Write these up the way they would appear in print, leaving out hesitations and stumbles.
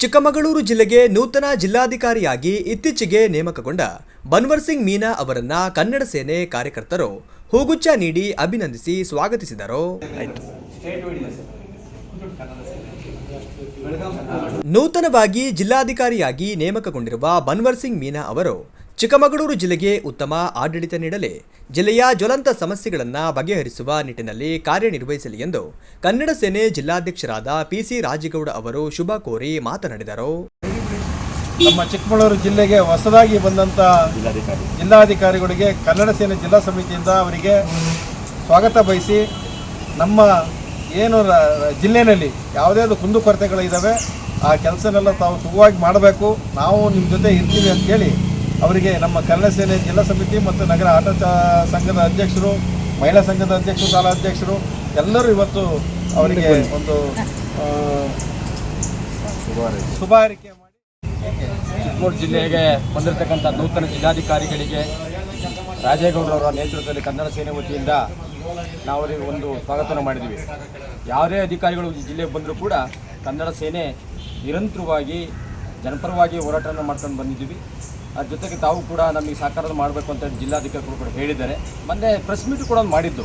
ಚಿಕ್ಕಮಗಳೂರು ಜಿಲ್ಲೆಗೆ ನೂತನ ಜಿಲ್ಲಾಧಿಕಾರಿಯಾಗಿ ಇತ್ತೀಚೆಗೆ ನೇಮಕಗೊಂಡ ಬನ್ವರ್ ಸಿಂಗ್ ಮೀನಾ ಅವರನ್ನ ಕನ್ನಡ ಸೇನೆ ಕಾರ್ಯಕರ್ತರು ಹೂಗುಚ್ಛ ನೀಡಿ ಅಭಿನಂದಿಸಿ ಸ್ವಾಗತಿಸಿದರು. ನೂತನವಾಗಿ ಜಿಲ್ಲಾಧಿಕಾರಿಯಾಗಿ ನೇಮಕಗೊಂಡಿರುವ ಬನ್ವರ್ ಸಿಂಗ್ ಮೀನಾ ಅವರು ಚಿಕ್ಕಮಗಳೂರು ಜಿಲ್ಲೆಗೆ ಉತ್ತಮ ಆಡಳಿತ ನೀಡಲಿ, ಜಿಲ್ಲೆಯ ಜ್ವಲಂತ ಸಮಸ್ಯೆಗಳನ್ನು ಬಗೆಹರಿಸುವ ನಿಟ್ಟಿನಲ್ಲಿ ಕಾರ್ಯನಿರ್ವಹಿಸಲಿ ಎಂದು ಕನ್ನಡ ಸೇನೆ ಜಿಲ್ಲಾಧ್ಯಕ್ಷರಾದ ಪಿಸಿ ರಾಜೇಗೌಡ ಅವರು ಶುಭ ಕೋರಿ ಮಾತನಾಡಿದರು. ನಮ್ಮ ಚಿಕ್ಕಮಗಳೂರು ಜಿಲ್ಲೆಗೆ ಹೊಸದಾಗಿ ಬಂದಂಥ ಜಿಲ್ಲಾಧಿಕಾರಿಗಳಿಗೆ ಕನ್ನಡ ಸೇನೆ ಜಿಲ್ಲಾ ಸಮಿತಿಯಿಂದ ಅವರಿಗೆ ಸ್ವಾಗತ ಬಯಸಿ, ನಮ್ಮ ಏನು ಜಿಲ್ಲೆಯಲ್ಲಿ ಯಾವುದ್ಯಾವುದು ಕುಂದುಕೊರತೆಗಳಿದ್ದಾವೆ ಆ ಕೆಲಸನೆಲ್ಲ ತಾವು ಸುಗಮವಾಗಿ ಮಾಡಬೇಕು, ನಾವು ನಿಮ್ಮ ಜೊತೆ ಇರ್ತೀವಿ ಅಂತೇಳಿ ಅವರಿಗೆ ನಮ್ಮ ಕನ್ನಡ ಸೇನೆ ಜಿಲ್ಲಾ ಸಮಿತಿ ಮತ್ತು ನಗರ ಆಟ ಸಂಘದ ಅಧ್ಯಕ್ಷರು, ಮಹಿಳಾ ಸಂಘದ ಅಧ್ಯಕ್ಷರು, ಶಾಲಾ ಅಧ್ಯಕ್ಷರು ಎಲ್ಲರೂ ಇವತ್ತು ಅವರಿಗೆ ಒಂದು ಶುಭ ಹಾರೈಕೆ ಮಾಡಿ ಚಿಕ್ಕಮಗಳೂರು ಜಿಲ್ಲೆಗೆ ಬಂದಿರತಕ್ಕಂಥ ನೂತನ ಜಿಲ್ಲಾಧಿಕಾರಿಗಳಿಗೆ ರಾಜೇಗೌಡರವರ ನೇತೃತ್ವದಲ್ಲಿ ಕನ್ನಡ ಸೇನೆ ವತಿಯಿಂದ ನಾವು ಅವರಿಗೆ ಒಂದು ಸ್ವಾಗತವನ್ನು ಮಾಡಿದ್ದೀವಿ. ಯಾವುದೇ ಅಧಿಕಾರಿಗಳು ಜಿಲ್ಲೆಗೆ ಬಂದರೂ ಕೂಡ ಕನ್ನಡ ಸೇನೆ ನಿರಂತರವಾಗಿ ಜನಪರವಾಗಿ ಹೋರಾಟವನ್ನು ಮಾಡ್ಕೊಂಡು ಬಂದಿದ್ದೀವಿ. ಅದ್ರ ಜೊತೆಗೆ ತಾವು ಕೂಡ ನಮಗೆ ಸಹಕಾರ ಮಾಡಬೇಕು ಅಂತ ಜಿಲ್ಲಾಧಿಕಾರಿಗಳು ಕೂಡ ಹೇಳಿದ್ದಾರೆ. ಮೊನ್ನೆ ಪ್ರೆಸ್ ಮೀಟ್ ಕೂಡ ಒಂದು ಮಾಡಿದ್ದು,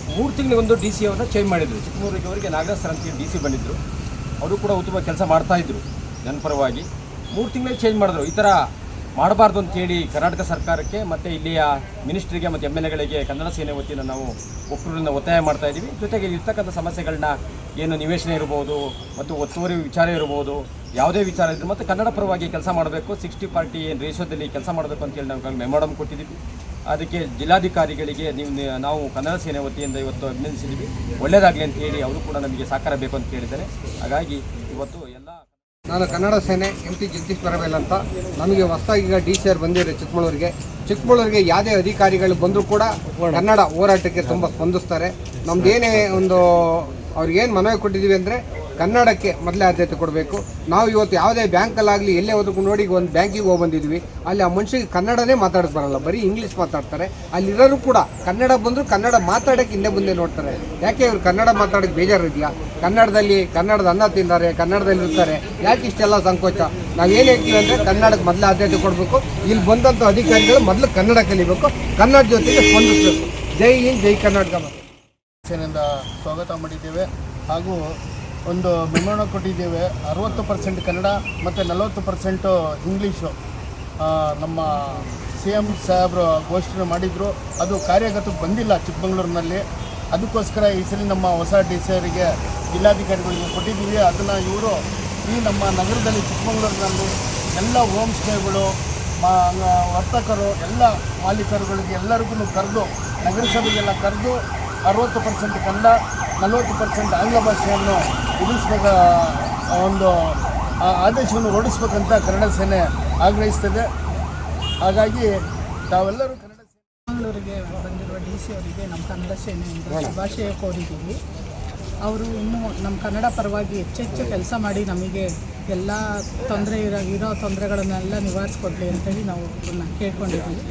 3 ತಿಂಗಳಿಗೊಂದು ಡಿ ಸಿ ಅವ್ರನ್ನ ಚೇಂಜ್ ಮಾಡಿದ್ರು. ಚಿಕ್ಕಮಗಳೂರಿಗೆ ಅವರಿಗೆ ನಾಗರಾಜ್ ಸರ್ ಅಂತ ಡಿ ಸಿ ಬಂದಿದ್ದರು, ಅವರು ಕೂಡ ಉತ್ತಮ ಕೆಲಸ ಮಾಡ್ತಾಯಿದ್ರು ಜನಪರವಾಗಿ. 3 ತಿಂಗಳಿಗೆ ಚೇಂಜ್ ಮಾಡಿದ್ರು. ಈ ಥರ ಮಾಡಬಾರ್ದು ಅಂತೇಳಿ ಕರ್ನಾಟಕ ಸರ್ಕಾರಕ್ಕೆ ಮತ್ತು ಇಲ್ಲಿಯ ಮಿನಿಸ್ಟ್ರಿಗೆ ಮತ್ತು ಎಮ್ ಎಲ್ ಎಗಳಿಗೆ ಕನ್ನಡ ಸೇನೆ ವತಿಯಿಂದ ನಾವು ಒಕ್ಕೂಟದಿಂದ ಒತ್ತಾಯ ಮಾಡ್ತಾಯಿದ್ದೀವಿ. ಜೊತೆಗೆ ಇರ್ತಕ್ಕಂಥ ಸಮಸ್ಯೆಗಳನ್ನ ಏನು ನಿವೇಶನ ಇರ್ಬೋದು ಮತ್ತು ಒತ್ತುವರಿ ವಿಚಾರ ಇರ್ಬೋದು, ಯಾವುದೇ ವಿಚಾರ ಇದ್ದರೂ ಮತ್ತು ಕನ್ನಡ ಪರವಾಗಿ ಕೆಲಸ ಮಾಡಬೇಕು, 60-40 ರೇಷೋದಲ್ಲಿ ಕೆಲಸ ಮಾಡಬೇಕು ಅಂತೇಳಿ ನಾವು ಮೆಮೊರಮ್ ಕೊಟ್ಟಿದ್ದೀವಿ. ಅದಕ್ಕೆ ಜಿಲ್ಲಾಧಿಕಾರಿಗಳಿಗೆ ನಾವು ಕನ್ನಡ ಸೇನೆ ವತಿಯಿಂದ ಇವತ್ತು ಅಭಿನಂದಿಸಿದ್ದೀವಿ. ಒಳ್ಳೆಯದಾಗಲಿ ಅಂತ ಹೇಳಿ ಅವರು ಕೂಡ ನಮಗೆ ಸಹಕಾರ ಬೇಕು ಅಂತ ಹೇಳಿದ್ದಾರೆ. ಹಾಗಾಗಿ ಇವತ್ತು ಎಲ್ಲ ನಾನು ಕನ್ನಡ ಸೇನೆ MP ಜಗದೀಶ್ ಬರಬೇಲ್ ಅಂತ. ನಮಗೆ ಹೊಸದಾಗಿ ಈಗ ಡಿ ಸಿ ಆರ್ ಬಂದಿದೆ ಚಿಕ್ಕಮಗಳೂರಿಗೆ ಯಾವುದೇ ಅಧಿಕಾರಿಗಳು ಬಂದರೂ ಕೂಡ ಕನ್ನಡ ಹೋರಾಟಕ್ಕೆ ತುಂಬ ಸ್ಪಂದಿಸ್ತಾರೆ. ನಮ್ಮದೇನೇ ಒಂದು ಅವ್ರಿಗೇನು ಮನವಿ ಕೊಟ್ಟಿದ್ದೀವಿ ಅಂದರೆ ಕನ್ನಡಕ್ಕೆ ಮೊದಲೇ ಆದ್ಯತೆ ಕೊಡಬೇಕು. ನಾವು ಇವತ್ತು ಯಾವುದೇ ಬ್ಯಾಂಕಲ್ಲಾಗಲಿ ಎಲ್ಲೇ ಹೋದ್ರೂ ನೋಡಿ, ಒಂದು ಬ್ಯಾಂಕಿಗೆ ಹೋಗಿ ಬಂದಿದ್ವಿ, ಅಲ್ಲಿ ಆ ಮನುಷ್ಯಗೆ ಕನ್ನಡನೇ ಮಾತಾಡೋಕ್ಕೆ ಬರೋಲ್ಲ, ಬರೀ ಇಂಗ್ಲೀಷ್ ಮಾತಾಡ್ತಾರೆ. ಅಲ್ಲಿರೋರು ಕೂಡ ಕನ್ನಡ ಬಂದರೂ ಕನ್ನಡ ಮಾತಾಡೋಕ್ಕೆ ಹಿಂದೆ ಮುಂದೆ ನೋಡ್ತಾರೆ. ಯಾಕೆ ಇವ್ರು ಕನ್ನಡ ಮಾತಾಡೋಕ್ಕೆ ಬೇಜಾರಿದೆಯಾ? ಕನ್ನಡದ ಅನ್ನ ತಿಂತಾರೆ, ಕನ್ನಡದಲ್ಲಿ ಇರ್ತಾರೆ, ಯಾಕೆ ಇಷ್ಟೆಲ್ಲ ಸಂಕೋಚ? ನಾವೇನು ಹೇಳ್ತೀವಿ ಅಂದರೆ ಕನ್ನಡಕ್ಕೆ ಮೊದಲೇ ಆದ್ಯತೆ ಕೊಡಬೇಕು. ಇಲ್ಲಿ ಬಂದಂಥ ಅಧಿಕಾರಿಗಳು ಮೊದಲು ಕನ್ನಡ ಕಲಿಬೇಕು, ಕನ್ನಡ ಜೊತೆಗೆ ಸ್ಪಂದಿಸಬೇಕು. ಜೈ ಹಿಂದ್, ಜೈ ಕರ್ನಾಟಕ. ಸೇನೆಯಿಂದ ಸ್ವಾಗತ ಮಾಡಿದ್ದೇವೆ ಹಾಗೂ ಒಂದು ಮೆಮೊರಂ ಕೊಟ್ಟಿದ್ದೇವೆ. 60% ಕನ್ನಡ ಮತ್ತು 40% ಇಂಗ್ಲೀಷು ನಮ್ಮ CM ಸಾಹೇಬರು ಘೋಷಣೆ ಮಾಡಿದರು. ಅದು ಕಾರ್ಯಗತಕ್ಕೆ ಬಂದಿಲ್ಲ ಚಿಕ್ಕಮಗಳೂರಿನಲ್ಲಿ. ಅದಕ್ಕೋಸ್ಕರ ಈ ಸಲ ನಮ್ಮ ಹೊಸ ಡಿ ಸಿ ಅವರಿಗೆ ಜಿಲ್ಲಾಧಿಕಾರಿಗಳಿಗೆ ಕೊಟ್ಟಿದ್ದೀವಿ. ಅದನ್ನು ಇವರು ಈ ನಮ್ಮ ನಗರದಲ್ಲಿ ಚಿಕ್ಕಮಗಳೂರಿನಲ್ಲಿ ಎಲ್ಲ ಹೋಮ್ ಸ್ಟೇಗಳು, ವರ್ತಕರು, ಎಲ್ಲ ಮಾಲೀಕರುಗಳಿಗೆ ಎಲ್ಲರಿಗೂ ಕರೆದು, ನಗರಸಭೆಗೆಲ್ಲ ಕರೆದು 60% ಕನ್ನಡ 40% ಆಂಗ್ಲ ಭಾಷೆಯನ್ನು ಉಳಿಸ್ಬೇಕ ಒಂದು ಆದೇಶವನ್ನು ಹೊರಡಿಸ್ಬೇಕಂತ ಕನ್ನಡ ಸೇನೆ ಆಗ್ರಹಿಸ್ತದೆ. ಹಾಗಾಗಿ ತಾವೆಲ್ಲರೂ ಕನ್ನಡ ಚಿಕ್ಕಮಗಳೂರಿಗೆ ಬಂದಿರುವ ಡಿ ಸಿ ಅವರಿಗೆ ನಮ್ಮ ಕನ್ನಡ ಸೇನೆಯಿಂದ ಶುಭಾಶಯ ಕೋರಿದ್ದೀವಿ. ಅವರು ಇನ್ನೂ ನಮ್ಮ ಕನ್ನಡ ಪರವಾಗಿ ಹೆಚ್ಚೆಚ್ಚು ಕೆಲಸ ಮಾಡಿ ನಮಗೆ ಎಲ್ಲ ಇರೋ ತೊಂದರೆಗಳನ್ನೆಲ್ಲ ನಿವಾರಿಸ್ಕೊಡ್ಲಿ ಅಂತೇಳಿ ನಾವು ಕೇಳ್ಕೊಂಡಿದ್ದೀವಿ.